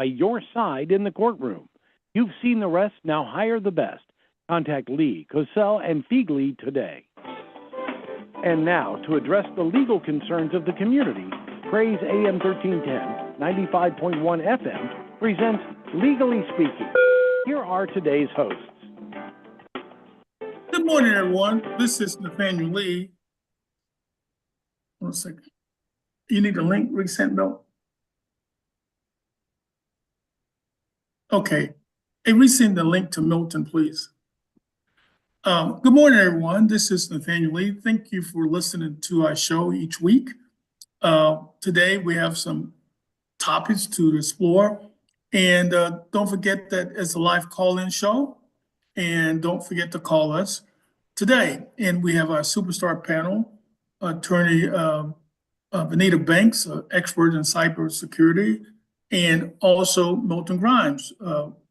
by your side in the courtroom. You've seen the rest, now hire the best. Contact Lee, Cosell, and Feigley today. And now, to address the legal concerns of the community, Praise AM 1310, 95.1 FM presents Legally Speaking. Here are today's hosts. Good morning, everyone. This is Nathaniel Lee. One second. You need a link resent, Bill? Okay. Hey, resend the link to Milton, please. Good morning, everyone. This is Nathaniel Lee. Thank you for listening to our show each week. Today, we have some topics to explore. And don't forget that it's a live call-in show. And don't forget to call us today. And we have our superstar panel, attorney Vanita Banks, expert in cybersecurity, and also Milton Grimes,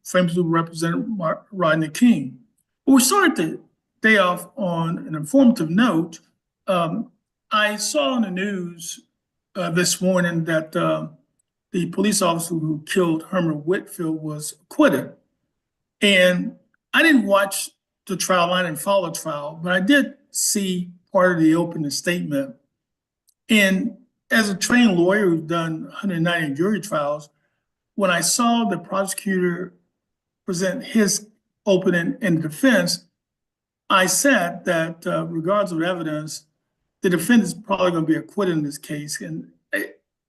famously represented Rodney King. Well, we started the day off on an informative note. I saw in the news this morning that the police officer who killed Herman Whitfield was acquitted. And I didn't watch the trial, I didn't follow the trial, but I did see part of the opening statement. And as a trained lawyer who's done 190 jury trials, when I saw the prosecutor present his opening in defense, I said that regardless of evidence, the defendant's probably going to be acquitted in this case. And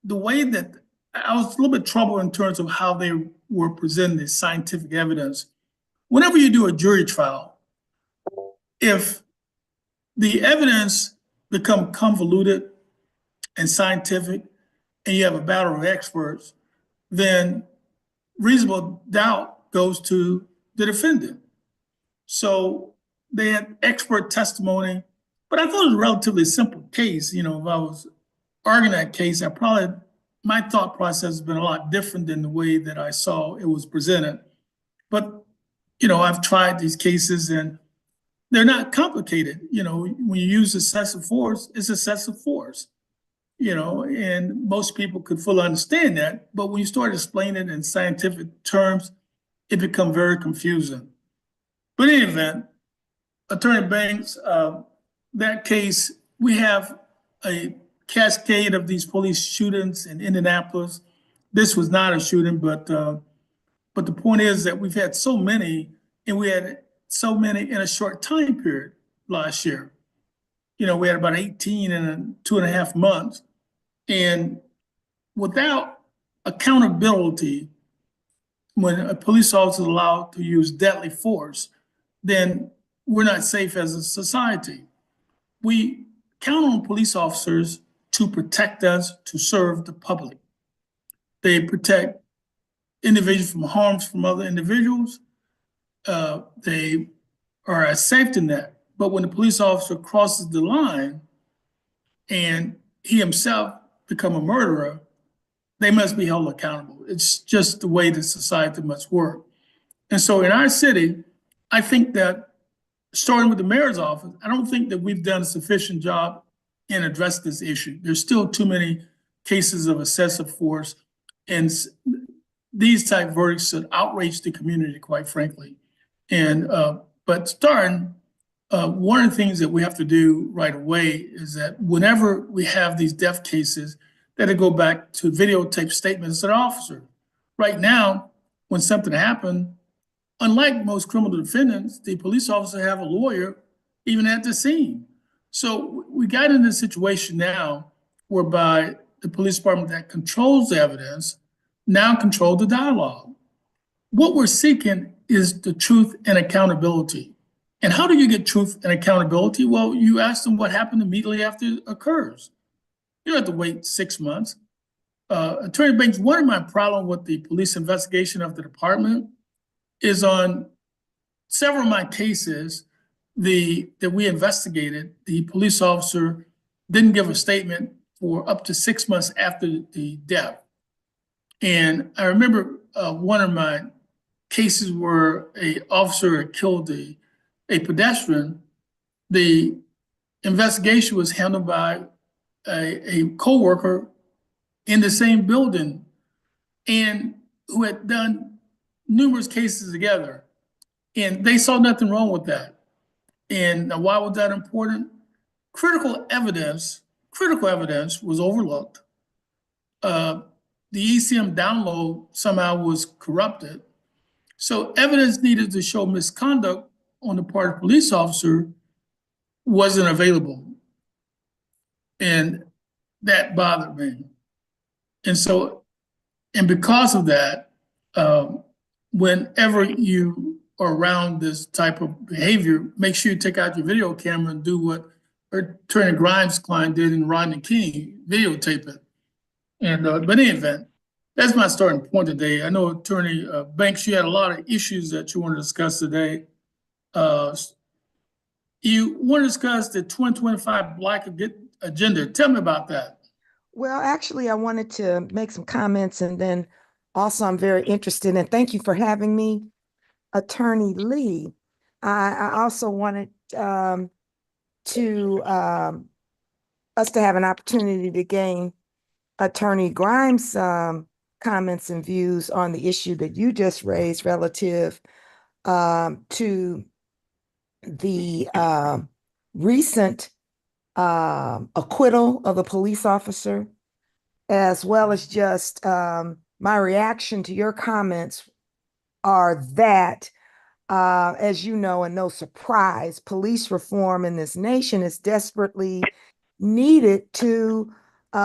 the way that I was a little bit troubled in terms of how they were presenting the scientific evidence. Whenever you do a jury trial, if the evidence become convoluted and scientific, and you have a battle of experts, then reasonable doubt goes to the defendant. So they had expert testimony, but I thought it was a relatively simple case. You know, if I was arguing that case, my thought process has been a lot different than the way that I saw it was presented. But, you know, I've tried these cases and they're not complicated. You know, when you use excessive force, it's excessive force. You know, and most people could fully understand that. But when you start explaining it in scientific terms, it becomes very confusing. But in any event, Attorney Banks, that case, we have a cascade of these police shootings in Indianapolis. This was not a shooting, but the point is that we've had so many, and we had so many in a short time period last year. You know, we had about 18 in 2.5 months. And without accountability, when a police officer is allowed to use deadly force, then we're not safe as a society. We count on police officers to protect us, to serve the public. They protect individuals from harms from other individuals. They are a safety net. But when the police officer crosses the line and he himself become a murderer, they must be held accountable. It's just the way the society must work. And so in our city, I think that starting with the mayor's office, I don't think that we've done a sufficient job in addressing this issue. There's still too many cases of excessive force, and these type verdicts should outrage the community, quite frankly. And but starting, one of the things that we have to do right away is that whenever we have these death cases, that it go back to videotape statements of the officer. Right now, when something happened, unlike most criminal defendants, the police officer have a lawyer even at the scene. So we got in a situation now whereby the police department that controls the evidence now control the dialogue. What we're seeking is the truth and accountability. And how do you get truth and accountability? Well, you ask them what happened immediately after it occurs. You don't have to wait 6 months. Attorney Banks, one of my problems with the police investigation of the department is on several of my cases that we investigated, the police officer didn't give a statement for up to 6 months after the death. And I remember one of my cases where an officer had killed a pedestrian. The investigation was handled by a co-worker in the same building. And who had done numerous cases together, and they saw nothing wrong with that. And why was that important? Critical evidence was overlooked. The ECM download somehow was corrupted. So evidence needed to show misconduct on the part of the police officer wasn't available. And that bothered me. And so, and because of that, whenever you are around this type of behavior, make sure you take out your video camera and do what Attorney Grimes' client did in Rodney King, videotape it. And but in any event, that's my starting point today. I know Attorney Banks, you had a lot of issues that you want to discuss today. You want to discuss the 2025 Black Agenda. Tell me about that. Well, actually, I wanted to make some comments, and then also I'm very interested, and thank you for having me, Attorney Lee. I also wanted us to have an opportunity to gain Attorney Grimes' comments and views on the issue that you just raised relative to the recent acquittal of a police officer, as well as just my reaction to your comments are that, as you know, and no surprise, police reform in this nation is desperately needed to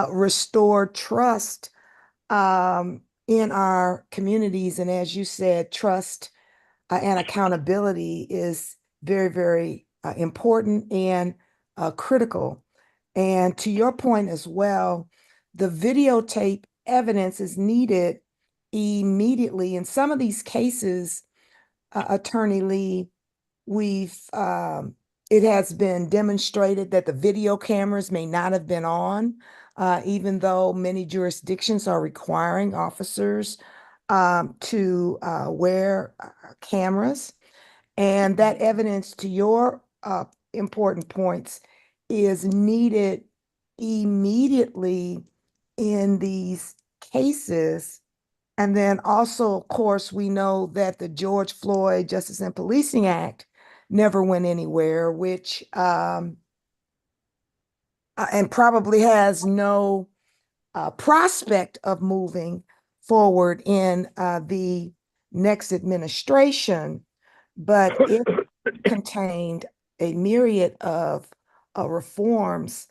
restore trust in our communities. And as you said, trust and accountability is very, very important and critical. And to your point as well, the videotape evidence is needed immediately. In some of these cases, Attorney Lee, it has been demonstrated that the video cameras may not have been on, even though many jurisdictions are requiring officers to wear cameras. And that evidence, to your important points, is needed immediately in these cases. And then also, of course, we know that the George Floyd Justice and Policing Act never went anywhere, which and probably has no prospect of moving forward in the next administration, but it contained a myriad of reforms,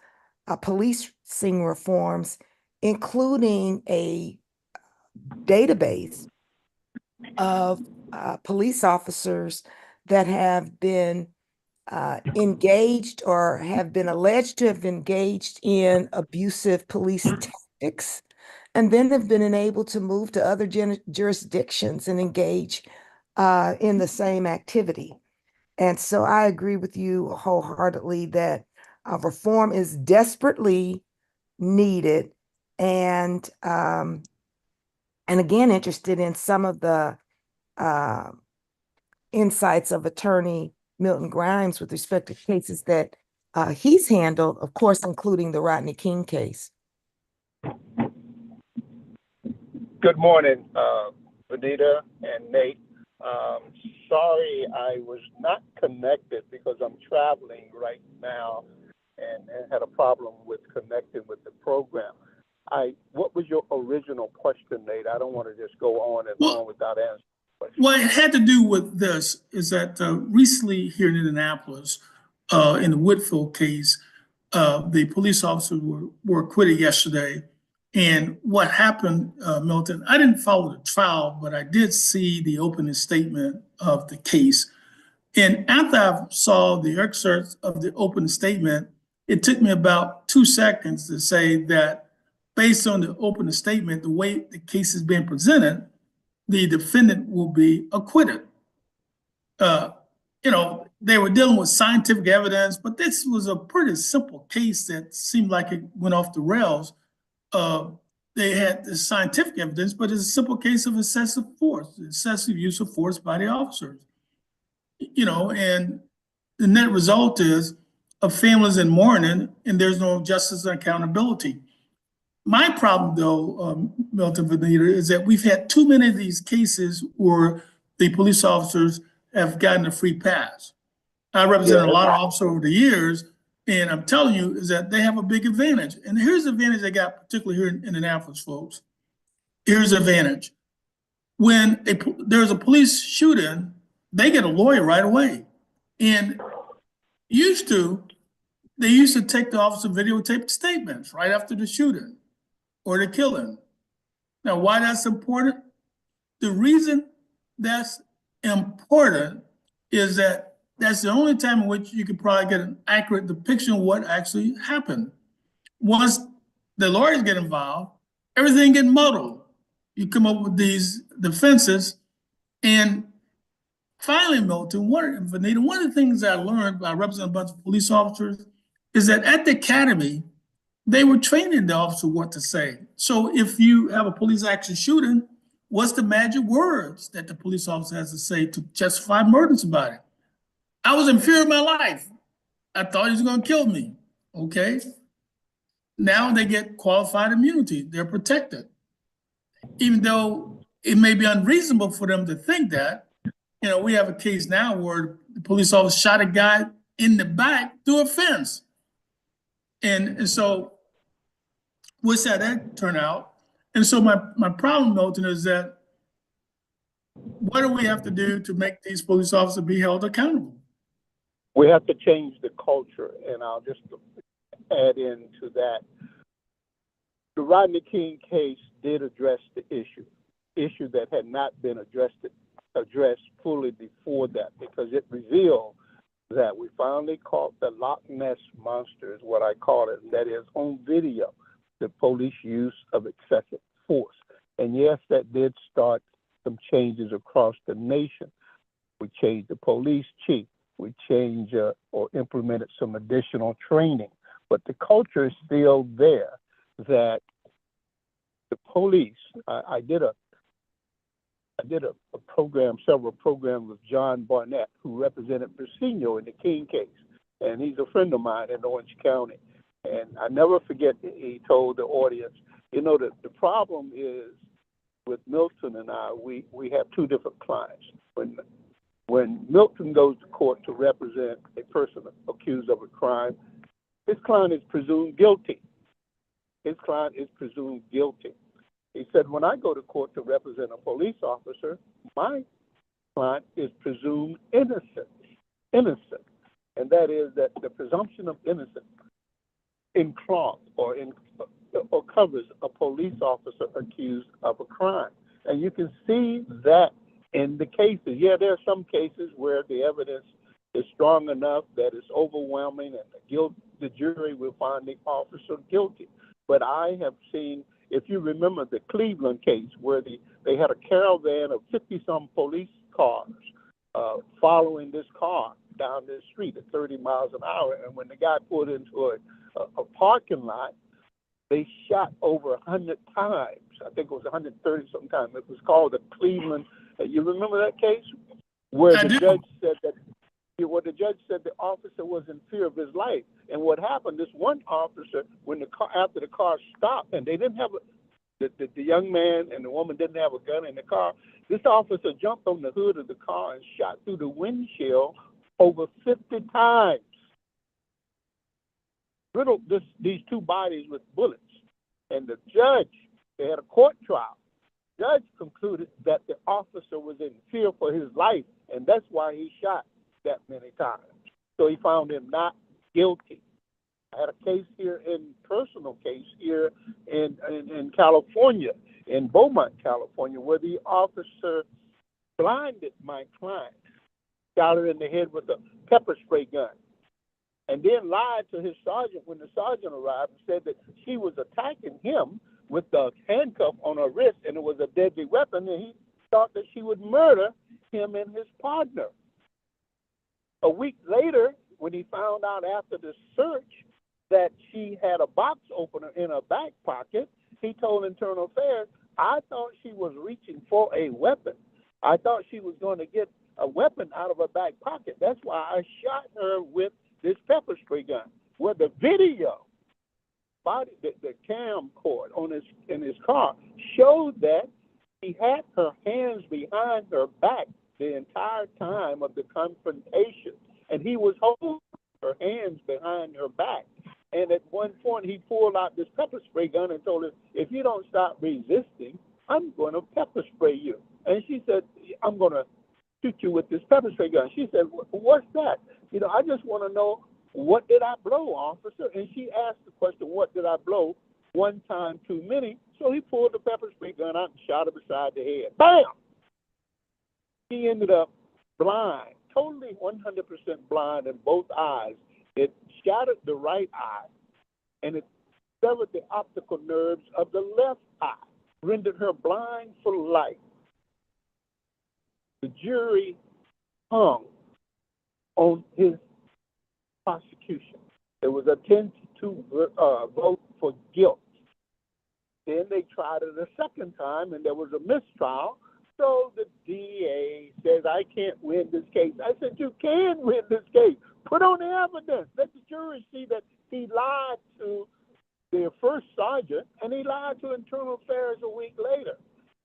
policing reforms, including a database of police officers that have been engaged or have been alleged to have engaged in abusive police tactics, and then have been enabled to move to other jurisdictions and engage in the same activity. And so I agree with you wholeheartedly that reform is desperately needed. And again, interested in some of the insights of Attorney Milton Grimes with respect to cases that he's handled, of course, including the Rodney King case. Good morning, Vanita and Nate. Sorry, I was not connected because I'm traveling right now and had a problem with connecting with the program. What was your original question, Nate? I don't want to just go on and on without answering the question. Well, it had to do with this, is that recently here in Indianapolis, in the Whitfield case, the police officers were acquitted yesterday. And what happened, Milton, I didn't follow the trial, but I did see the opening statement of the case. And after I saw the excerpts of the opening statement, it took me about 2 seconds to say that based on the opening statement, the way the case is being presented, the defendant will be acquitted. They were dealing with scientific evidence, but this was a pretty simple case that seemed like it went off the rails. They had the scientific evidence, but it's a simple case of excessive use of force by the officers. And the net result is a family's in mourning and there's no justice and accountability. My problem, though, Milton, Vanita, is that we've had too many of these cases where the police officers have gotten a free pass. I represented a lot of officers over the years, and I'm telling you is that they have a big advantage. And here's the advantage they got, particularly here in Indianapolis, folks. Here's the advantage. When there's a police shooting, they get a lawyer right away. And they used to take the officer videotape statements right after the shooting or the killing. Now, why that's important? The reason that's important is that that's the only time in which you could probably get an accurate depiction of what actually happened. Once the lawyers get involved, everything gets muddled. You come up with these defenses. And finally, Milton, Vanita, one of the things I learned by representing a bunch of police officers is that at the academy, they were training the officer what to say. So if you have a police action shooting, what's the magic words that the police officer has to say to justify murder somebody? I was in fear of my life. I thought he was going to kill me. Okay. Now they get qualified immunity. They're protected. Even though it may be unreasonable for them to think that, we have a case now where the police officer shot a guy in the back through a fence. And so we'll see how that turn out. And so my problem, Milton, is that what do we have to do to make these police officers be held accountable? We have to change the culture, and I'll just add into that. The Rodney King case did address the issue that had not been addressed fully before that, because it revealed that we finally caught the Loch Ness Monster, is what I call it, and that is on video, the police use of excessive force. And yes, that did start some changes across the nation. We changed the police chief. We changed or implemented some additional training. But the culture is still there that the police, I did a program, several programs with John Barnett, who represented Persino in the King case. And he's a friend of mine in Orange County. And I never forget, he told the audience, the problem is with Milton and I, we have two different clients. When Milton goes to court to represent a person accused of a crime, his client is presumed guilty. His client is presumed guilty. He said, when I go to court to represent a police officer, my client is presumed innocent. And that is that the presumption of innocence covers a police officer accused of a crime. And you can see that in the cases. Yeah, there are some cases where the evidence is strong enough that it's overwhelming and the jury will find the officer guilty. But I have seen, if you remember the Cleveland case where they had a caravan of 50-some police cars following this car down this street at 30 miles an hour. And when the guy pulled into a parking lot, they shot over 100 times. I think it was 130 sometimes. It was called the Cleveland. You remember that case where the judge said the officer was in fear of his life. And what happened? This one officer, after the car stopped, and they didn't have the young man and the woman didn't have a gun in the car. This officer jumped on the hood of the car and shot through the windshield over 50 times. Riddled these two bodies with bullets. And the judge, they had a court trial. Judge concluded that the officer was in fear for his life, and that's why he shot that many times. So he found him not guilty. I had a case here, personal case here in California, in Beaumont, California, where the officer blinded my client, shot her in the head with a pepper spray gun, and then lied to his sergeant when the sergeant arrived and said that she was attacking him with the handcuff on her wrist and it was a deadly weapon, and he thought that she would murder him and his partner. A week later, when he found out after the search that she had a box opener in her back pocket, he told Internal Affairs, I thought she was reaching for a weapon. I thought she was going to get a weapon out of her back pocket. That's why I shot her with this pepper spray gun. Well, the video the camcord on in his car showed that he had her hands behind her back the entire time of the confrontation, and he was holding her hands behind her back. And at one point, he pulled out this pepper spray gun and told her, "If you don't stop resisting, I'm going to pepper spray you." And she said, "I'm going to shoot you with this pepper spray gun." She said, "What's that? I just want to know, what did I blow, officer?" And she asked the question, "What did I blow? One time too many." So he pulled the pepper spray gun out and shot her beside the head. Bam! He ended up blind, totally 100% blind in both eyes. It shattered the right eye, and it severed the optical nerves of the left eye, rendered her blind for life. The jury hung on his prosecution. There was a 10-2 vote for guilt. Then they tried it a second time, and there was a mistrial. So the DA says, "I can't win this case." I said, "You can win this case. Put on the evidence. Let the jury see that he lied to their first sergeant, and he lied to Internal Affairs a week later."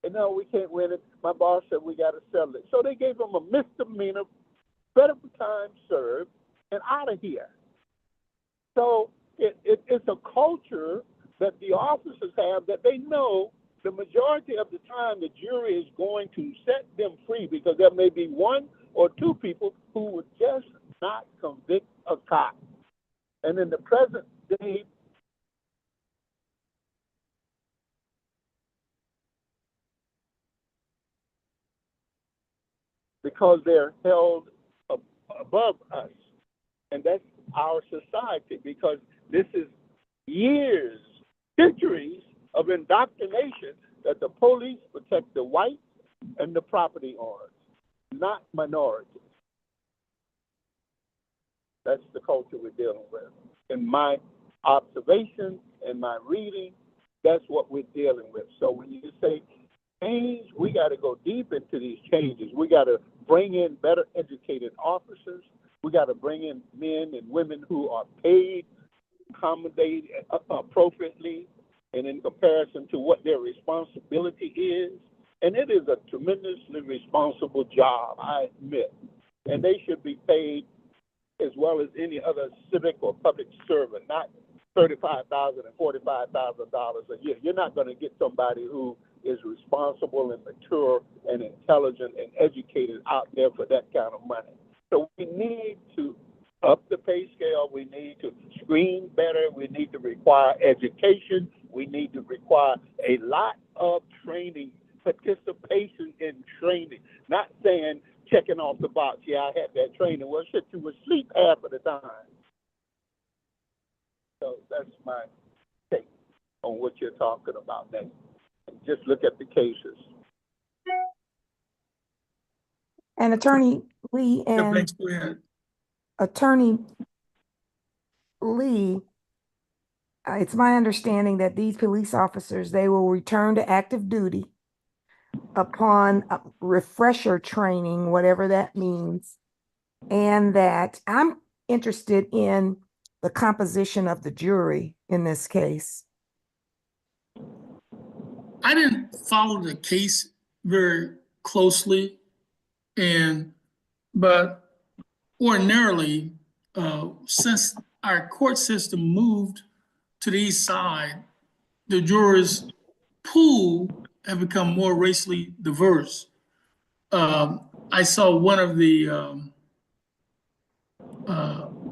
And no, we can't win it. My boss said we got to settle it. So they gave him a misdemeanor, federal time served, and out of here. So it's a culture that the officers have that they know the majority of the time the jury is going to set them free, because there may be one or two people who would just not convict a cop. And in the present day, because they're held above us, and that's our society, because this is years, centuries of indoctrination that the police protect the whites and the property owners, not minorities. That's the culture we're dealing with. In my observation, in my reading, that's what we're dealing with. So when you say change, we got to go deep into these changes. We got to bring in better educated officers. We got to bring in men and women who are paid, accommodated appropriately, and in comparison to what their responsibility is. And it is a tremendously responsible job, I admit. And they should be paid as well as any other civic or public servant, not $35,000 and $45,000 a year. You're not going to get somebody who is responsible and mature and intelligent and educated out there for that kind of money. So we need to up the pay scale. We need to screen better. We need to require education. We need to require a lot of training, participation in training, not saying checking off the box, "Yeah, I had that training." Well, shit, you were asleep half of the time. So that's my take on what you're talking about next. Just look at the cases. And Attorney Lee and Thanks, go ahead. Attorney Lee, it's my understanding that these police officers, they will return to active duty upon refresher training, whatever that means, and that I'm interested in the composition of the jury in this case. I didn't follow the case very closely, but ordinarily, since our court system moved to the east side, the jurors pool have become more racially diverse. I saw one of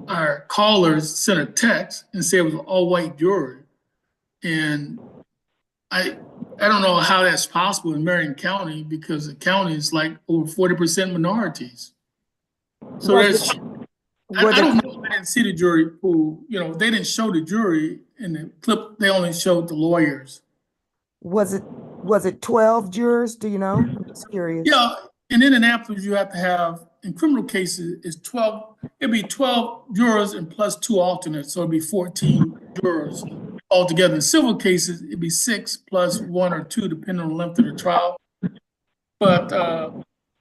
our callers sent a text and said it was an all-white jury, and I don't know how that's possible in Marion County, because the county is like over 40% minorities. So there's, I don't know. I didn't see the jury pool. They didn't show the jury in the clip. They only showed the lawyers. Was it 12 jurors? Do you know? I'm just curious. Yeah, in Indianapolis, you have to have, in criminal cases, it's 12. It'd be 12 jurors and plus 2 alternates, so it'd be 14 jurors altogether. In civil cases, it'd be 6 plus 1 or 2, depending on the length of the trial. But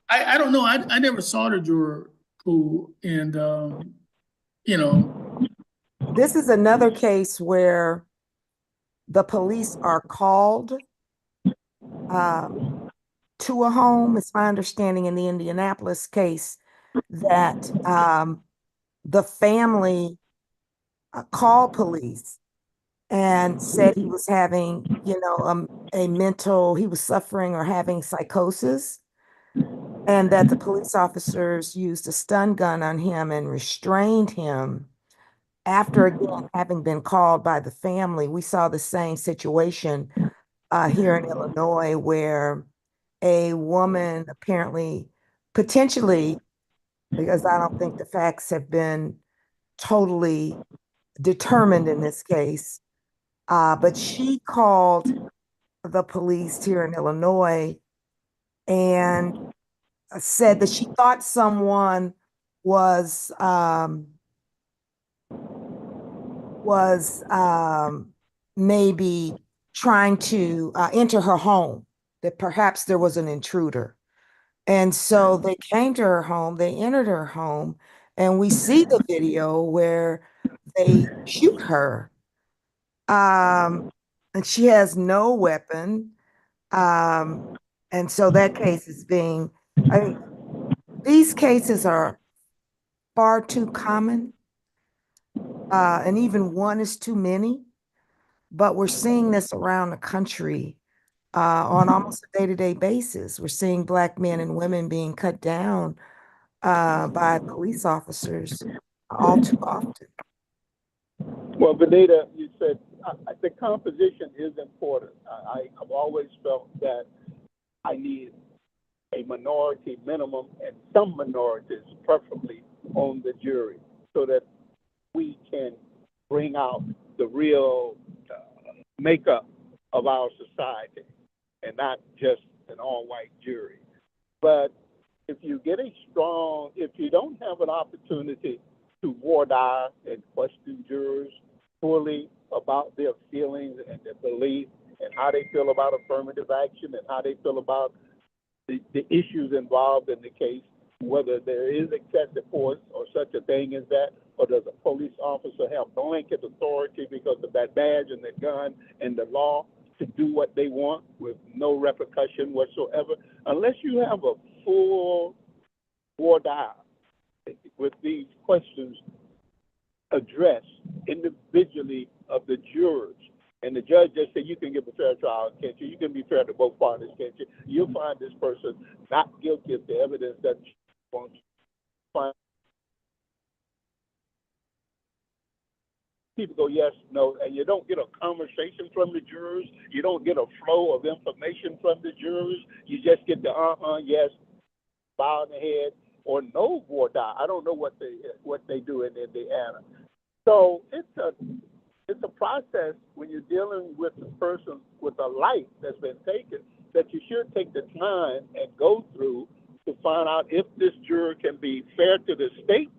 I don't know. I never saw the juror pool, and This is another case where the police are called to a home. It's my understanding in the Indianapolis case that the family called police and said he was having, he was suffering or having psychosis, and that the police officers used a stun gun on him and restrained him after again having been called by the family. We saw the same situation here in Illinois where a woman apparently, potentially, because I don't think the facts have been totally determined in this case, but she called the police here in Illinois and said that she thought someone was maybe trying to enter her home, that perhaps there was an intruder. And so they came to her home, they entered her home, and we see the video where they shoot her. And she has no weapon. And so that case is being, I mean, these cases are far too common, and even one is too many. But we're seeing this around the country on almost a day-to-day basis. We're seeing Black men and women being cut down by police officers all too often. Well, Vanita, you said the composition is important. I've always felt that I need a minority minimum and some minorities, preferably on the jury, so that we can bring out the real makeup of our society and not just an all-white jury. But if you don't have an opportunity to voir dire and question jurors fully about their feelings and their beliefs and how they feel about affirmative action and how they feel about the issues involved in the case, whether there is excessive force or such a thing as that, or does a police officer have blanket authority because of that badge and that gun and the law to do what they want with no repercussion whatsoever. Unless you have a full voir dire with these questions addressed individually of the jurors, and the judge just said, you can give a fair trial, can't you? You can be fair to both parties, can't you? You'll find this person not guilty if the evidence doesn't want to find. People go yes, no, and you don't get a conversation from the jurors. You don't get a flow of information from the jurors. You just get the yes, bow in the head, or no voir dire. I don't know what they do in Indiana. So it's a process when you're dealing with a person with a life that's been taken that you should take the time and go through to find out if this juror can be fair to the state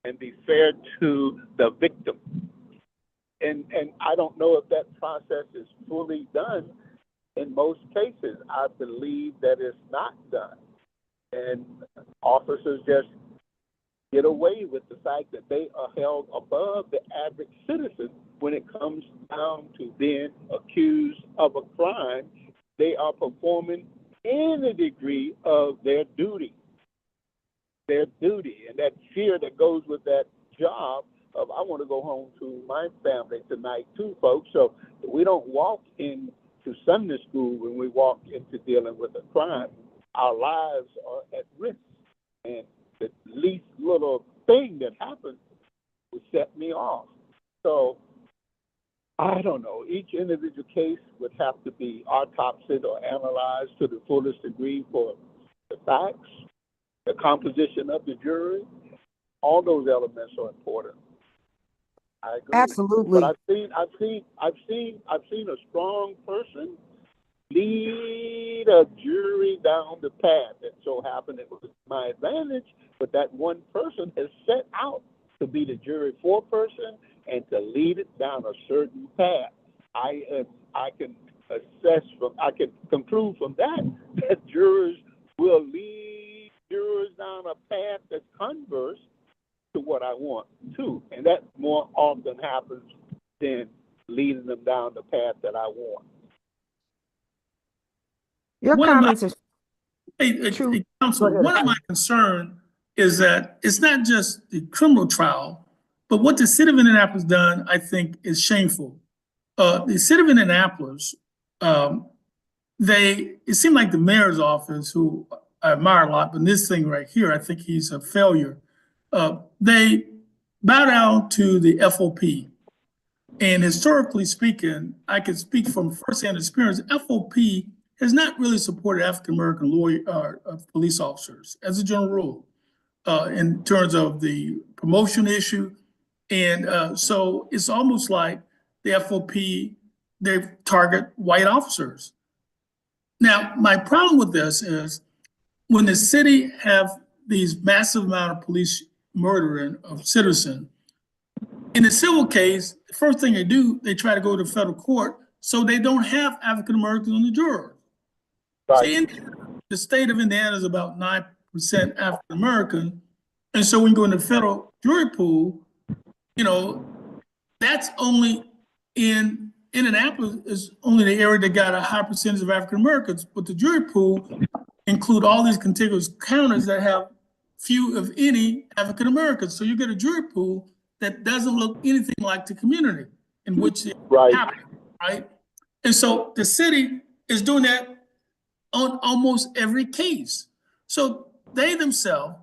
and be fair to the victim. And I don't know if that process is fully done in most cases. I believe that it's not done. And officers just get away with the fact that they are held above the average citizen when it comes down to being accused of a crime. They are performing in a degree of their duty, and that fear that goes with that job of, I want to go home to my family tonight too, folks. So we don't walk into Sunday school when we walk into dealing with a crime. Our lives are at risk, and the least little thing that happens would set me off. So I don't know. Each individual case would have to be autopsied or analyzed to the fullest degree for the facts, the composition of the jury. All those elements are important. I agree. Absolutely. But I've seen a strong person lead a jury down the path. It so happened it was my advantage, but that one person has set out to be the jury foreperson and to lead it down a certain path. I can conclude from that jurors will lead jurors down a path that's converse to what I want too, and that more often happens than leading them down the path that I want. Your One of my, comments are true. counsel, Go ahead. one of my concern is that it's not just the criminal trial, but what the city of Indianapolis done, I think, is shameful. The city of Indianapolis, um, it seemed like the mayor's office, who I admire a lot, but this thing right here, I think he's a failure. They bow down to the FOP. And historically speaking, I can speak from firsthand experience, FOP has not really supported African American police officers as a general rule in terms of the promotion issue. And so it's almost like the FOP, they target white officers. Now, my problem with this is when the city have these massive amount of police murdering of citizens, in a civil case, the first thing they do, they try to go to federal court so they don't have African Americans on the jury. Right. See, the state of Indiana is about 9% African American. And so when you go in the federal jury pool, you know, that's only in Indianapolis is only the area that got a high percentage of African Americans, but the jury pool include all these contiguous counties that have few, if any, African Americans. So you get a jury pool that doesn't look anything like the community in which it happened, right? And so the city is doing that on almost every case. So they themselves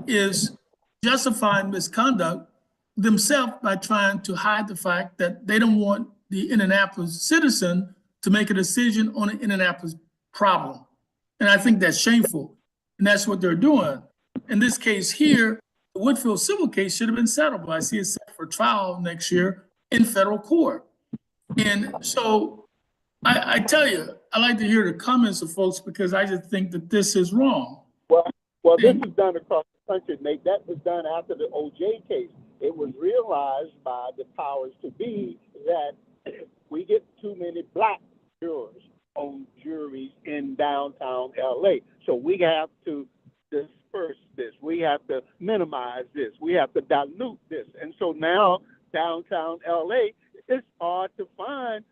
is justifying misconduct themselves by trying to hide the fact that they don't want the Indianapolis citizen to make a decision on an Indianapolis problem. And I think that's shameful. And that's what they're doing. In this case here, the Woodfield civil case should have been settled, but I see it set for trial next year in federal court. And so I tell you, I like to hear the comments of folks because I just think that this is wrong. Well, this is done across the country, Nate. That was done after the OJ case. It was realized by the powers to be that we get too many black jurors on juries in downtown LA. So we have to disperse this. We have to minimize this. We have to dilute this. And so now downtown LA, it's hard to find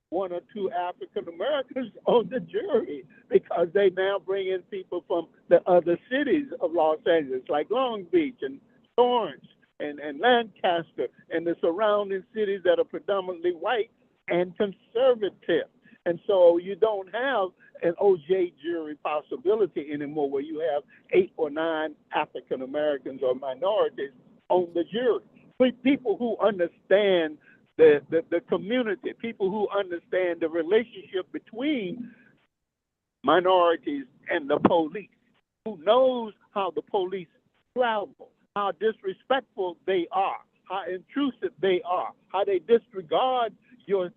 one or two African Americans on the jury because they now bring in people from the other cities of Los Angeles, like Long Beach and Torrance and Lancaster and the surrounding cities that are predominantly white and conservative. And so you don't have an OJ jury possibility anymore where you have 8 or 9 African Americans or minorities on the jury. People who understand the community, people who understand the relationship between minorities and the police, who knows how the police travel, how disrespectful they are, how intrusive they are, how they disregard your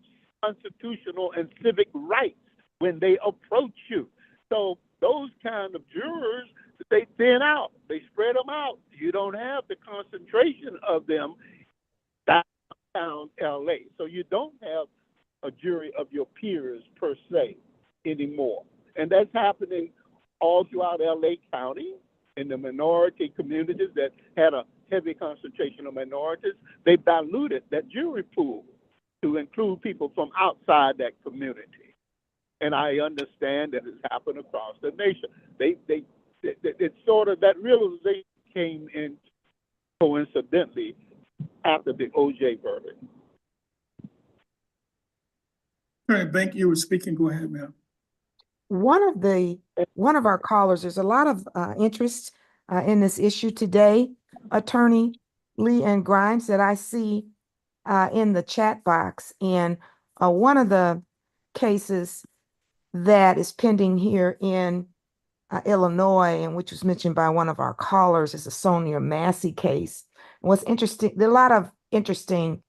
constitutional and civic rights when they approach you. So those kind of jurors, they thin out, they spread them out. You don't have the concentration of them downtown LA. So you don't have a jury of your peers per se anymore. And that's happening all throughout LA County in the minority communities that had a heavy concentration of minorities. They diluted that jury pool to include people from outside that community. And I understand that it's happened across the nation. It's sort of that realization came in coincidentally after the OJ verdict. All right, Bank, you were speaking. Go ahead, ma'am. One of our callers, there's a lot of interest in this issue today, Attorney Lee and Grimes, that I see in the chat box. And one of the cases that is pending here in Illinois, and which was mentioned by one of our callers, is the Sonia Massey case. And what's interesting, there are a lot of interesting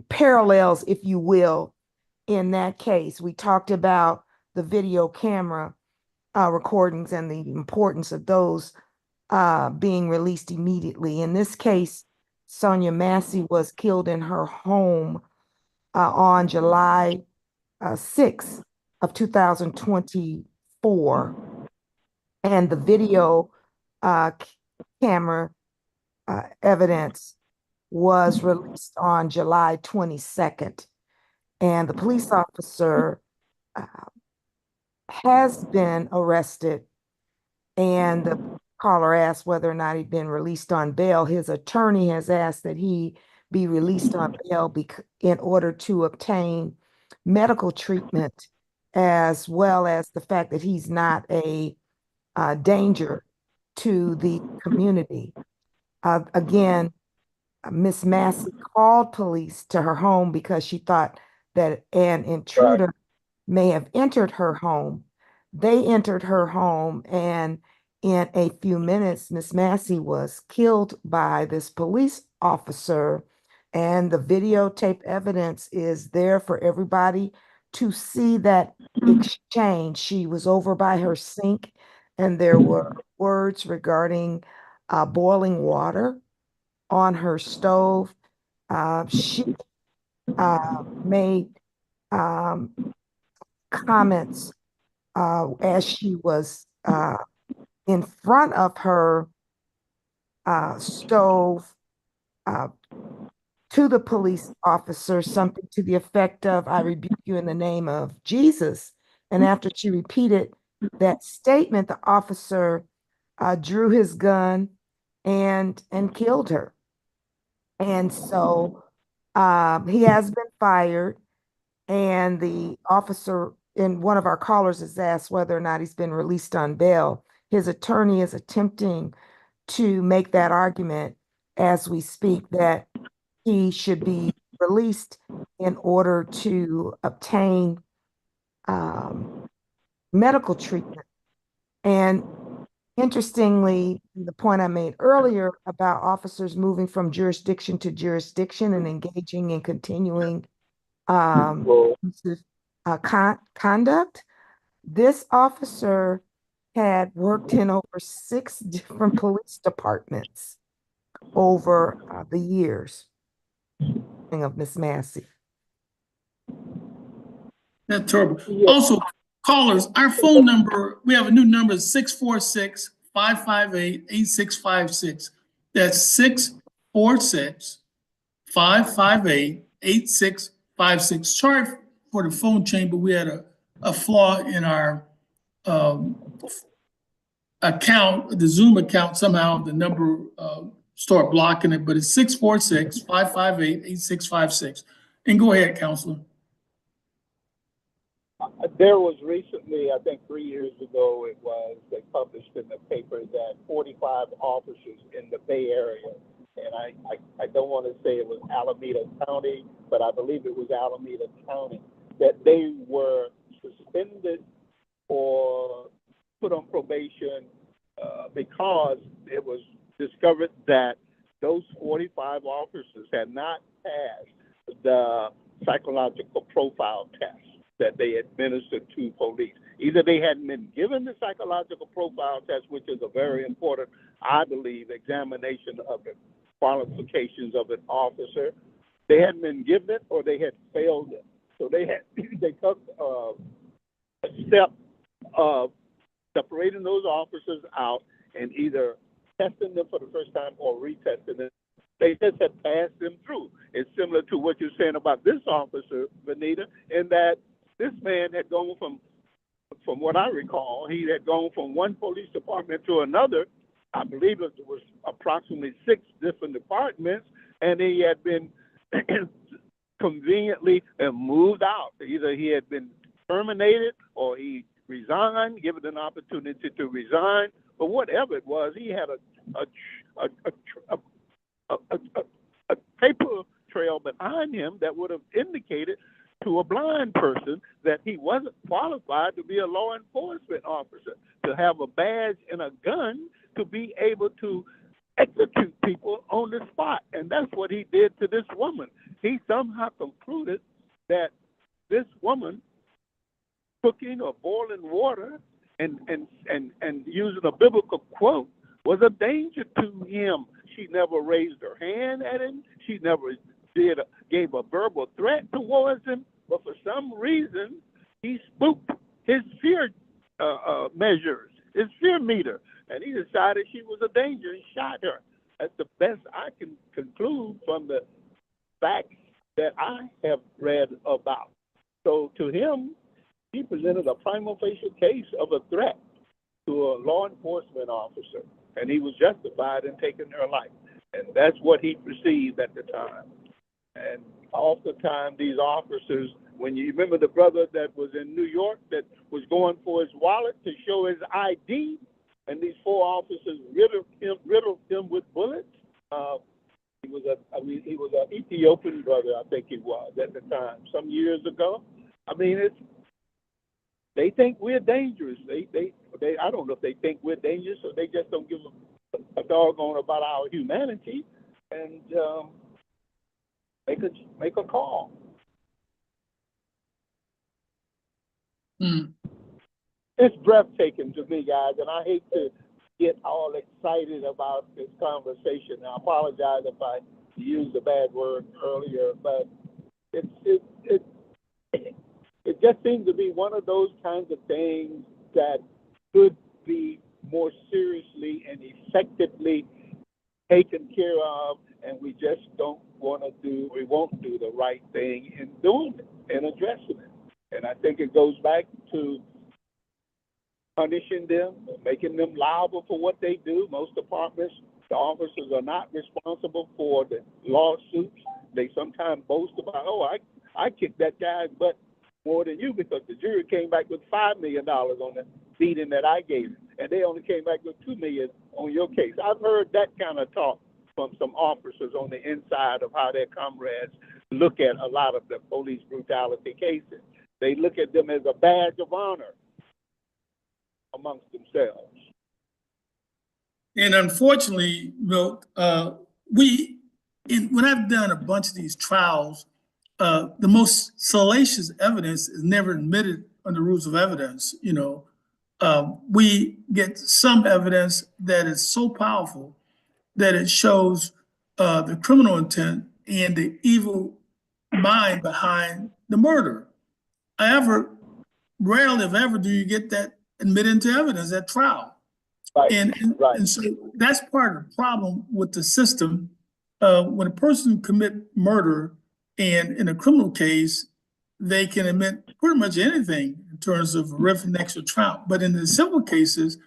parallels, if you will, in that case. We talked about the video camera recordings and the importance of those being released immediately. In this case, Sonia Massey was killed in her home on July 6th of 2024. And the video camera evidence was released on July 22nd. And the police officer uh, has been arrested, and the caller asked whether or not he'd been released on bail. His attorney has asked that he be released on bail in order to obtain medical treatment, as well as the fact that he's not a danger to the community. Again, Miss Massey called police to her home because she thought that an intruder may have entered her home. They entered her home, and in a few minutes, Miss Massey was killed by this police officer. And the videotape evidence is there for everybody to see that exchange. She was over by her sink, and there were words regarding boiling water on her stove. She made um, comments as she was in front of her stove uh, to the police officer, something to the effect of, "I rebuke you in the name of Jesus." And after she repeated that statement, the officer drew his gun and killed her. And so he has been fired, and the officer, and one of our callers has asked whether or not he's been released on bail. His attorney is attempting to make that argument as we speak, that he should be released in order to obtain medical treatment. And interestingly, the point I made earlier about officers moving from jurisdiction to jurisdiction and engaging in continuing abusive, conduct, this officer had worked in over 6 different police departments over the years of Miss Massey. That's terrible. Also, callers, our phone number, we have a new number, 646-558-8656. That's 646-558-8656. Sorry for the phone chain, but we had a flaw in our account, the Zoom account. Somehow the number start blocking it, but it's 646-558-8656. And go ahead, Counselor. There was recently, I think 3 years ago, they published in the paper that 45 officers in the Bay Area, and I don't want to say it was Alameda County, but I believe it was Alameda County, that they were suspended or put on probation because it was discovered that those 45 officers had not passed the psychological profile test that they administered to police. Either they hadn't been given the psychological profile test, which is a very important, I believe, examination of the qualifications of an officer. They hadn't been given it, or they had failed it. So they took a step of separating those officers out and either testing them for the first time or retesting them. They just had passed them through. It's similar to what you're saying about this officer, Vanita, in that this man had gone from what I recall, he had gone from one police department to another. I believe it was approximately 6 different departments, and he had been conveniently moved out. Either he had been terminated or he resigned, given an opportunity to resign, but whatever it was, he had a paper trail behind him that would have indicated to a blind person that he wasn't qualified to be a law enforcement officer, to have a badge and a gun to be able to execute people on the spot. And that's what he did to this woman. He somehow concluded that this woman cooking or boiling water and using a biblical quote was a danger to him. She never raised her hand at him. She never gave a verbal threat towards him, but for some reason he spooked his fear measures, his fear meter, and he decided she was a danger and shot her. That's the best I can conclude from the facts that I have read about. So to him, he presented a prima facie case of a threat to a law enforcement officer, and he was justified in taking their life. And that's what he perceived at the time. And oftentimes these officers, when you remember the brother that was in New York that was going for his wallet to show his ID, and these four officers riddled him with bullets. He was an Ethiopian brother, I think he was at the time, some years ago. I mean, they think we're dangerous. They I don't know if they think we're dangerous or they just don't give a doggone about our humanity, and they could make a call. Mm. It's breathtaking to me, guys, and I hate to get all excited about this conversation. I apologize if I used a bad word earlier, but it just seems to be one of those kinds of things that could be more seriously and effectively taken care of, and we just we won't do the right thing in doing it and addressing it. And I think it goes back to punishing them, making them liable for what they do. Most departments, the officers are not responsible for the lawsuits. They sometimes boast about, I kicked that guy's butt more than you because the jury came back with $5 million on the beating that I gave him, and they only came back with $2 million on your case. I've heard that kind of talk from some officers on the inside of how their comrades look at a lot of the police brutality cases. They look at them as a badge of honor amongst themselves. And unfortunately, Milt, when I've done a bunch of these trials, the most salacious evidence is never admitted under rules of evidence. We get some evidence that is so powerful that it shows the criminal intent and the evil mind behind the murder. However, rarely, if ever, do you get that admitted into evidence at trial. Right. And so that's part of the problem with the system. When a person commit murder and in a criminal case, they can admit pretty much anything in terms of arrest and extra trial. But in the civil cases,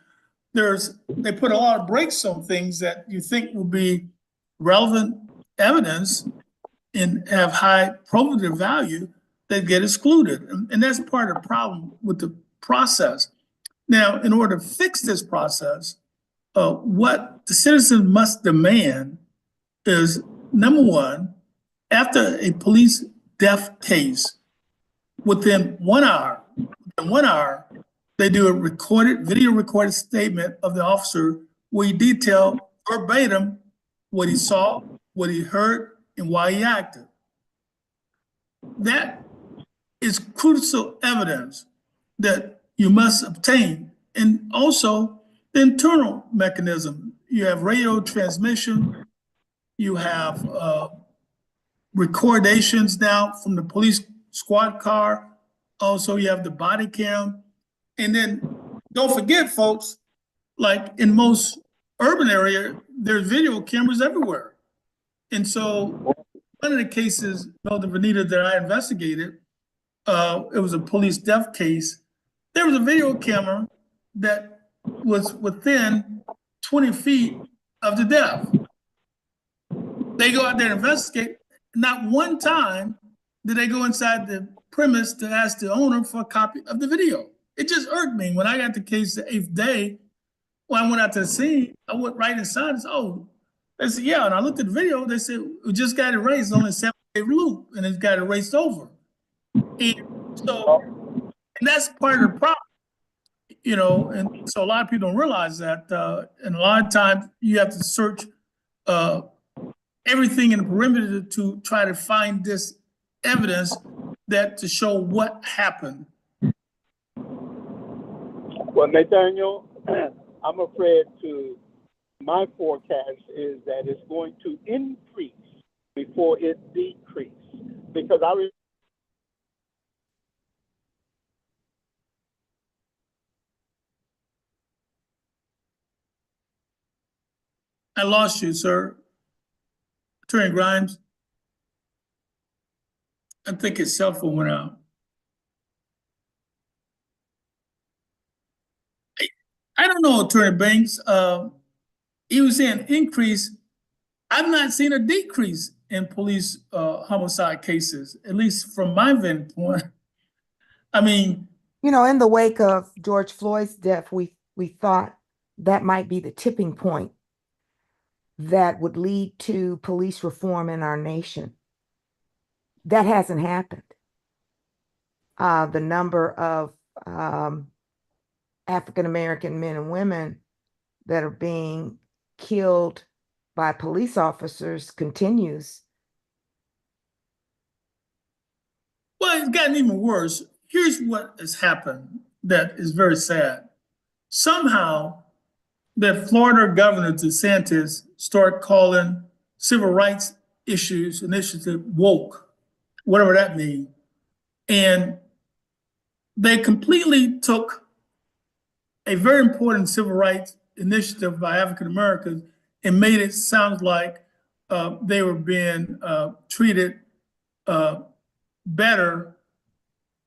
they put a lot of brakes on things that you think will be relevant evidence and have high probative value that get excluded. And that's part of the problem with the process. Now, in order to fix this process, what the citizen must demand is, number one, after a police death case, within 1 hour, they do a video recorded statement of the officer where he detailed verbatim what he saw, what he heard, and why he acted. That is crucial evidence that you must obtain. And also the internal mechanism. You have radio transmission, you have recordations now from the police squad car. Also, you have the body cam. And then don't forget, folks, like in most urban area, there's video cameras everywhere. And so one of the cases, Milton, Vanita, that I investigated, it was a police death case. There was a video camera that was within 20 feet of the death. They go out there and investigate. Not one time did they go inside the premise to ask the owner for a copy of the video. It just irked me. When I got the case the 8th day, when I went out to the scene, I went right inside and said, they said, yeah. And I looked at the video, they said, it just got erased, only a 7-day loop, and it got erased over. And that's part of the problem, and so a lot of people don't realize that. And a lot of times you have to search everything in the perimeter to try to find this evidence to show what happened. Well, Nathaniel, I'm afraid my forecast is that it's going to increase before it decreases, because I lost you, sir. Attorney Grimes. I think his cell phone went out. I don't know, Attorney Banks. He was saying increase. I've not seen a decrease in police homicide cases, at least from my vantage point. I mean, You know, in the wake of George Floyd's death, we thought that might be the tipping point that would lead to police reform in our nation. That hasn't happened. The number of African American men and women that are being killed by police officers continues. well, it's gotten even worse. Here's what has happened that is very sad. Somehow, the Florida Governor DeSantis started calling civil rights issues initiative woke, whatever that means. And they completely took a very important civil rights initiative by African Americans and made it sound like they were being treated better,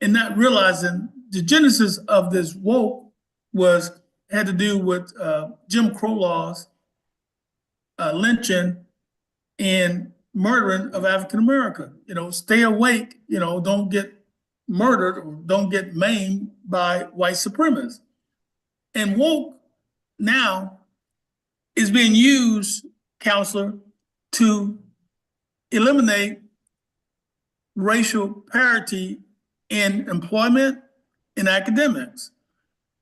and not realizing the genesis of this woke had to do with Jim Crow laws, lynching, and murdering of African American. Stay awake. Don't get murdered or don't get maimed by white supremacists. And woke now is being used, counselor, to eliminate racial parity in employment and academics.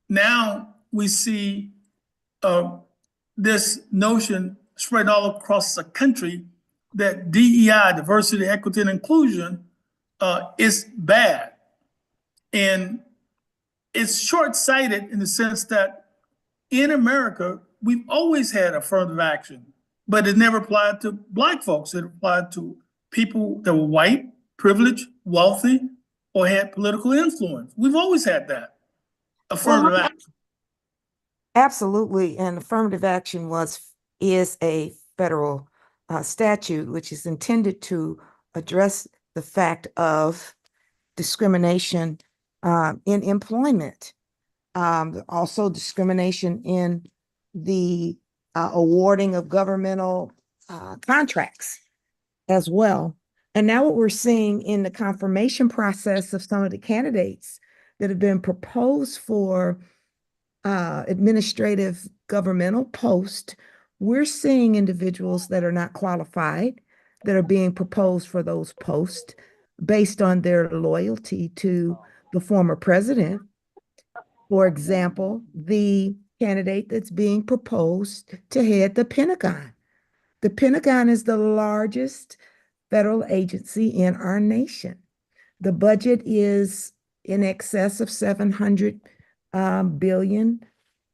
Now we see this notion spread all across the country that DEI, diversity, equity, and inclusion, is bad. And it's short-sighted in the sense that in America, we've always had affirmative action, but it never applied to Black folks. It applied to people that were white, privileged, wealthy, or had political influence. We've always had that affirmative action. Absolutely. And affirmative action is a federal statute, which is intended to address the fact of discrimination in employment, also discrimination in the awarding of governmental contracts as well. And now what we're seeing in the confirmation process of some of the candidates that have been proposed for administrative governmental posts, we're seeing individuals that are not qualified that are being proposed for those posts based on their loyalty to the former president. For example, the candidate that's being proposed to head the Pentagon. The Pentagon is the largest federal agency in our nation. The budget is in excess of $700 billion,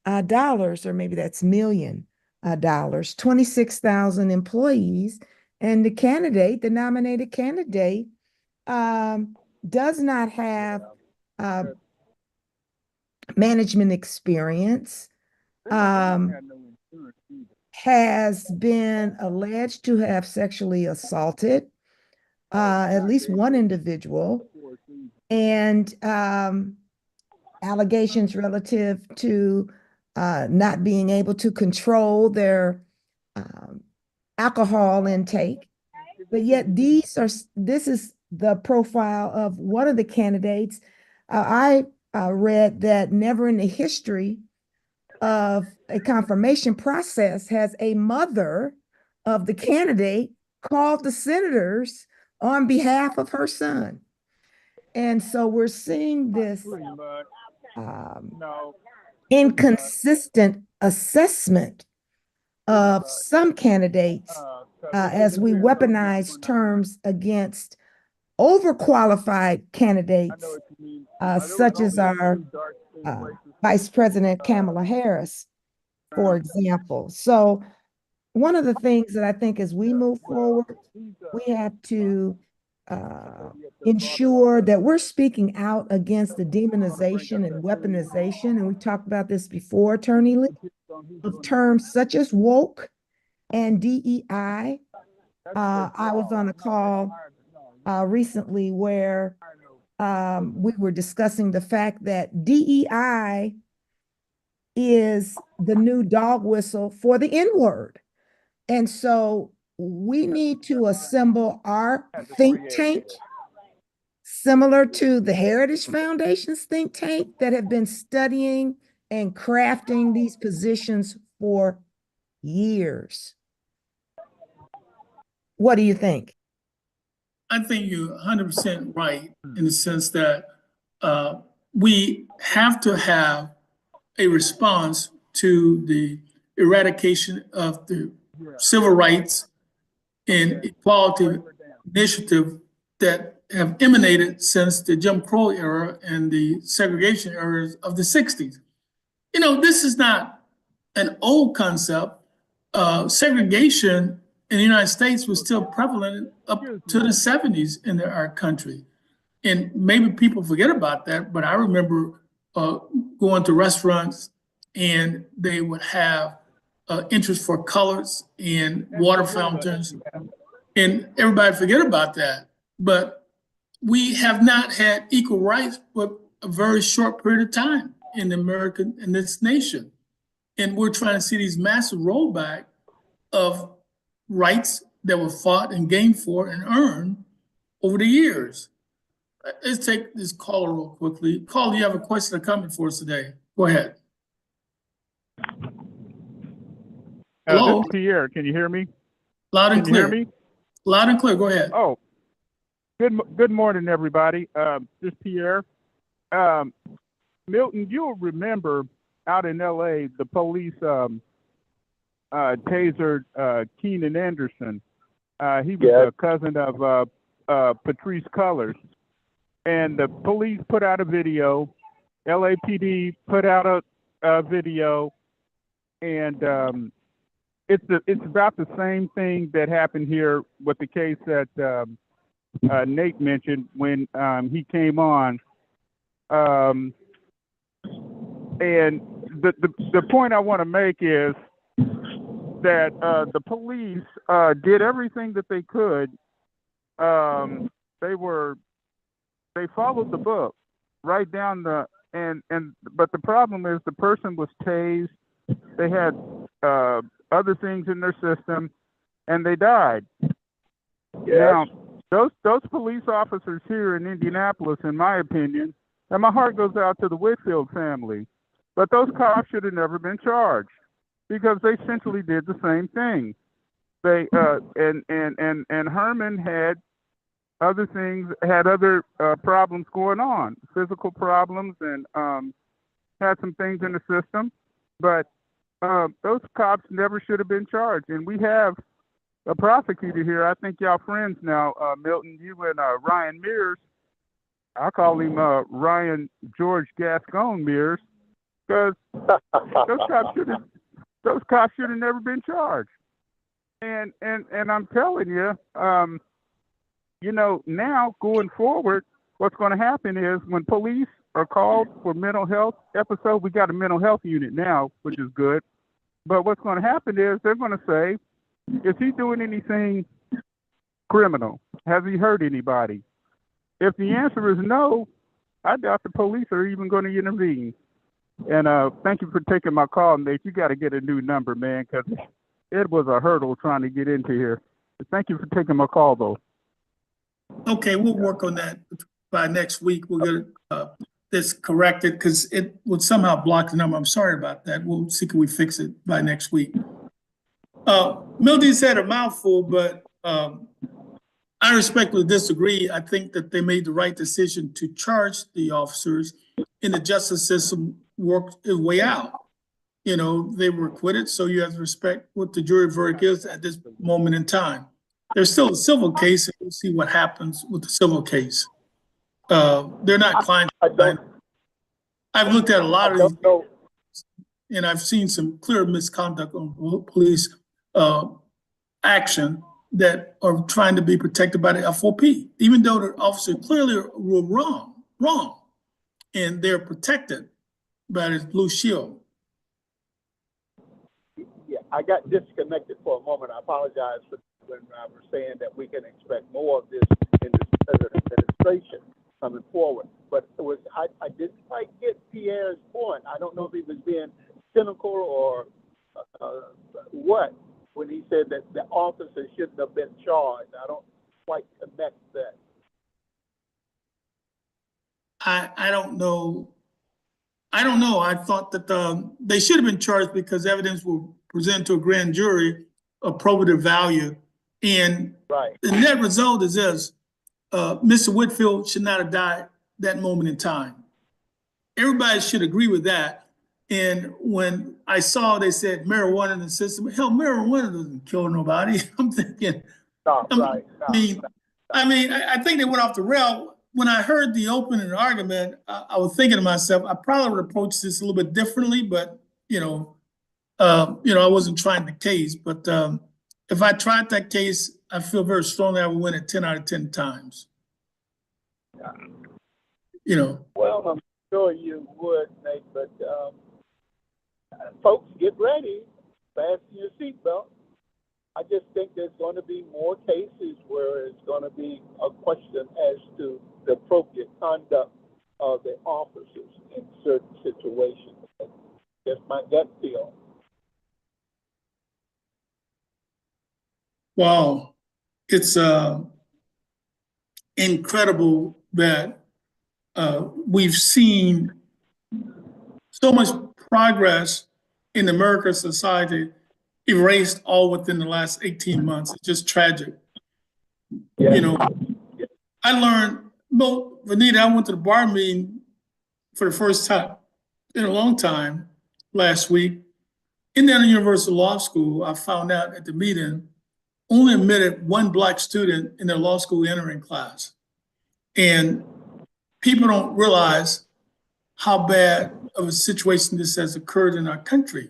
or maybe that's million dollars, 26,000 employees. And the nominated candidate, does not have management experience, has been alleged to have sexually assaulted at least one individual, and allegations relative to not being able to control their alcohol intake. But yet this is the profile of one of the candidates. I read that never in the history of a confirmation process has a mother of the candidate called the senators on behalf of her son. And so we're seeing this inconsistent assessment of some candidates as we weaponize terms against overqualified candidates, such as our Vice President Kamala Harris, for example. So one of the things that I think as we move forward, we have to ensure that we're speaking out against the demonization and weaponization, and we talked about this before, Attorney Lee, of terms such as woke and DEI. I was on a call recently where we were discussing the fact that DEI is the new dog whistle for the N-word. And so we need to assemble our think tank, similar to the Heritage Foundation's think tank, that have been studying and crafting these positions for years. What do you think? I think you're 100% right in the sense that we have to have a response to the eradication of the civil rights and equality initiative that have emanated since the Jim Crow era and the segregation eras of the 60s. You know, this is not an old concept. Segregation in the United States was still prevalent up to the 70s in our country. And maybe people forget about that, but I remember going to restaurants and they would have interest for colors and water fountains, and everybody forget about that. But we have not had equal rights for a very short period of time in this nation. And we're trying to see these massive rollback of rights that were fought and gained for and earned over the years. Let's take this caller real quickly. Caller, you have a question or comment for us today? Go ahead. Hello? This is Pierre. Can you hear me? Loud and clear. Can you hear me? Loud and clear. Go ahead. Oh, good morning, everybody. This is Pierre. Milton, you'll remember out in L.A., the police tasered Keenan Anderson. He was a cousin of Patrice Cullors. And the police put out a video. LAPD put out a video. And it's about the same thing that happened here with the case that Nate mentioned when he came on. And the point I want to make is that the police did everything that they could. They followed the book right down but the problem is the person was tased. They had other things in their system, and they died. Yes. Now, those police officers here in Indianapolis, in my opinion, and my heart goes out to the Whitfield family, but those cops should have never been charged because they essentially did the same thing. They and Herman had other things, had other problems going on, physical problems, and had some things in the system, but those cops never should have been charged. And we have a prosecutor here. I think y'all friends now, Milton, you and Ryan Mears. I call him Ryan George Gascon Mears, because those cops should have never been charged. And I'm telling you, now going forward, what's going to happen is when police are called for mental health episode, we got a mental health unit now, which is good. But what's going to happen is they're going to say, is he doing anything criminal? Has he hurt anybody? If the answer is no, I doubt the police are even going to intervene. And thank you for taking my call, Nate. You got to get a new number, man, because it was a hurdle trying to get into here. But thank you for taking my call, though. Okay, we'll work on that by next week. We'll get this corrected because it would somehow block the number. I'm sorry about that. We'll see, can we fix it by next week. Milton said a mouthful, but I respectfully disagree. I think that they made the right decision to charge the officers, and the justice system worked its way out. You know, they were acquitted, so you have to respect what the jury verdict is at this moment in time. There's still a civil case, and we'll see what happens with the civil case. They're not client. I've looked at a lot of these, and I've seen some clear misconduct on police action that are trying to be protected by the FOP, even though the officer clearly were wrong, and they're protected by this blue shield. I got disconnected for a moment. I apologize for when I was saying that we can expect more of this in this present administration coming forward. But it was I didn't quite get Pierre's point. I don't know if he was being cynical or what when he said that the officer shouldn't have been charged. I don't quite connect that. I don't know. I don't know. I thought that they should have been charged because evidence will present to a grand jury of probative value. And Right. the net result is this, Mr. Whitfield should not have died that moment in time. Everybody should agree with that. And when I saw they said marijuana in the system, hell, marijuana doesn't kill nobody. I'm thinking, Right. I think they went off the rail. When I heard the opening argument, I was thinking to myself, I probably would approach this a little bit differently, but I wasn't trying the case. But if I tried that case, I feel very strongly I would win it 10 out of 10 times. Well, I'm sure you would, Nate, but folks, get ready, fasten your seatbelt. I just think there's going to be more cases where it's going to be a question as to the appropriate conduct of the officers in certain situations. That's my gut feel. Wow, it's incredible that we've seen so much progress in American society erased all within the last 18 months. It's just tragic. Yeah. I learned, Vanita, I went to the bar meeting for the first time in a long time last week. Indiana University Law School, I found out at the meeting, only admitted one Black student in their law school entering class. And people don't realize how bad of a situation this has occurred in our country.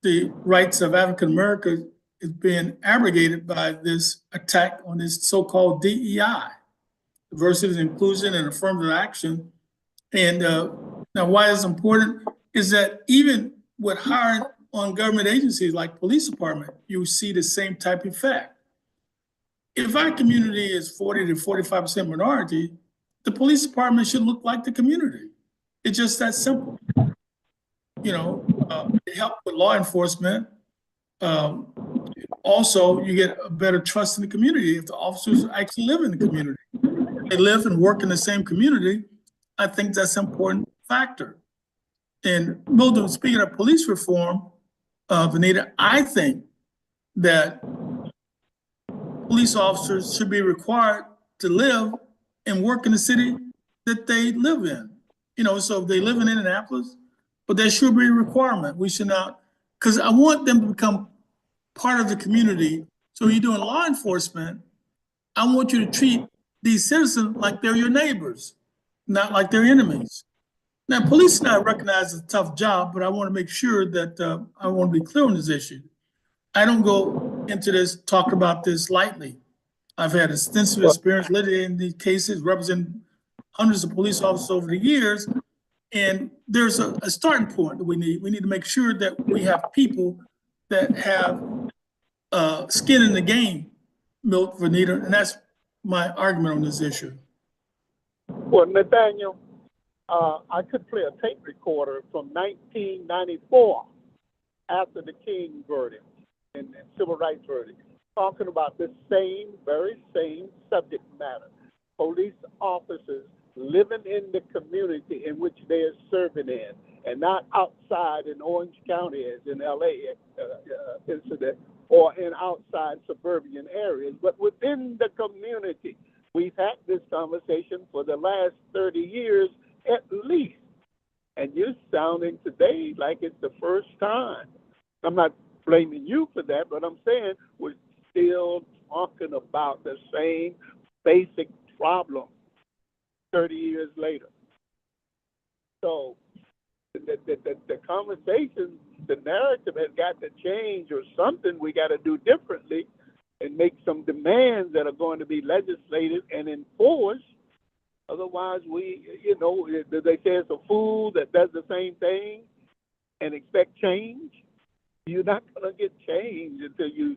The rights of African Americans is being abrogated by this attack on this so-called DEI, diversity, inclusion, and affirmative action. And now why it's important is that even with hiring on government agencies like police department, you see the same type of effect. If our community is 40 to 45% minority, the police department should look like the community. It's just that simple. Help with law enforcement. Also, you get a better trust in the community if the officers actually live in the community. They live and work in the same community. I think that's an important factor. And Milton, speaking of police reform, Vanita, I think that police officers should be required to live and work in the city that they live in. So if they live in Indianapolis, but there should be a requirement. We should not, because I want them to become part of the community. So you're doing law enforcement, I want you to treat these citizens like they're your neighbors, not like they're enemies. Now, police is not recognized as a tough job, but I want to make sure that I want to be clear on this issue. I don't go into this, talk about this lightly. I've had extensive experience litigating these cases, representing hundreds of police officers over the years. And there's a starting point that we need. We need to make sure that we have people that have skin in the game, Milt, Vanita, and that's my argument on this issue. Well, Nathaniel, I could play a tape recorder from 1994 after the King verdict and civil rights verdict, talking about the very same subject matter. Police officers living in the community in which they are serving in, and not outside in Orange County as in LA incident, or in outside suburban areas, but within the community. We've had this conversation for the last 30 years at least, and you're sounding today like it's the first time. I'm not blaming you for that, but I'm saying we're still talking about the same basic problem 30 years later. So the conversation, the narrative has got to change, or something we got to do differently and make some demands that are going to be legislated and enforced. Otherwise, they say it's a fool that does the same thing and expect change. you're not going to get change until you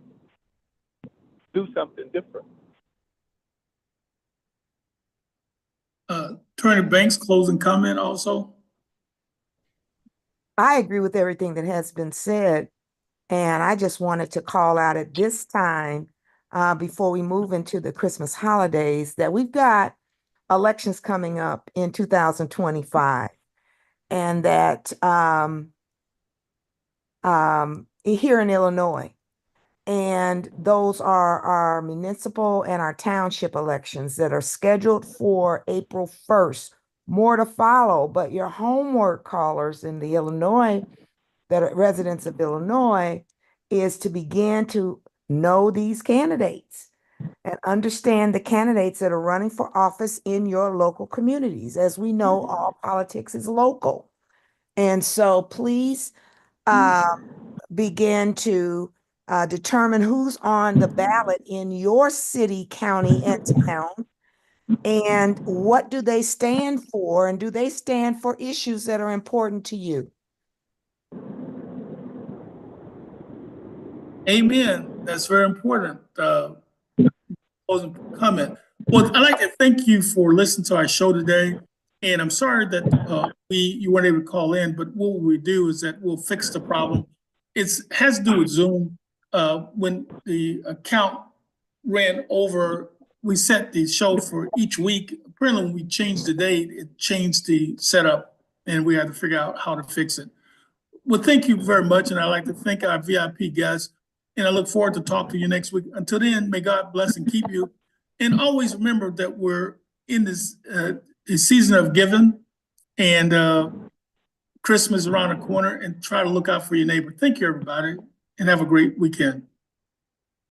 do something different. Attorney Banks, closing comment also. I agree with everything that has been said. And I just wanted to call out at this time, before we move into the Christmas holidays, that we've got elections coming up in 2025. And that here in Illinois, and those are our municipal and our township elections that are scheduled for April 1st. More to follow, but your homework, callers in the Illinois, that are residents of Illinois, is to begin to know these candidates and understand the candidates that are running for office in your local communities. As we know, all politics is local. And so please begin to determine who's on the ballot in your city, county, and town, and what do they stand for, and do they stand for issues that are important to you? Amen. That's very important. Closing comment. Well, I'd like to thank you for listening to our show today. And I'm sorry that you weren't able to call in, but what we do is that we'll fix the problem. It has to do with Zoom. When the account ran over, we set the show for each week. Apparently, when we changed the date, it changed the setup, and we had to figure out how to fix it. Well, thank you very much, and I'd like to thank our VIP guests, and I look forward to talking to you next week. Until then, may God bless and keep you. And always remember that we're in this season of giving, and Christmas around the corner, and try to look out for your neighbor. Thank you, everybody, and have a great weekend.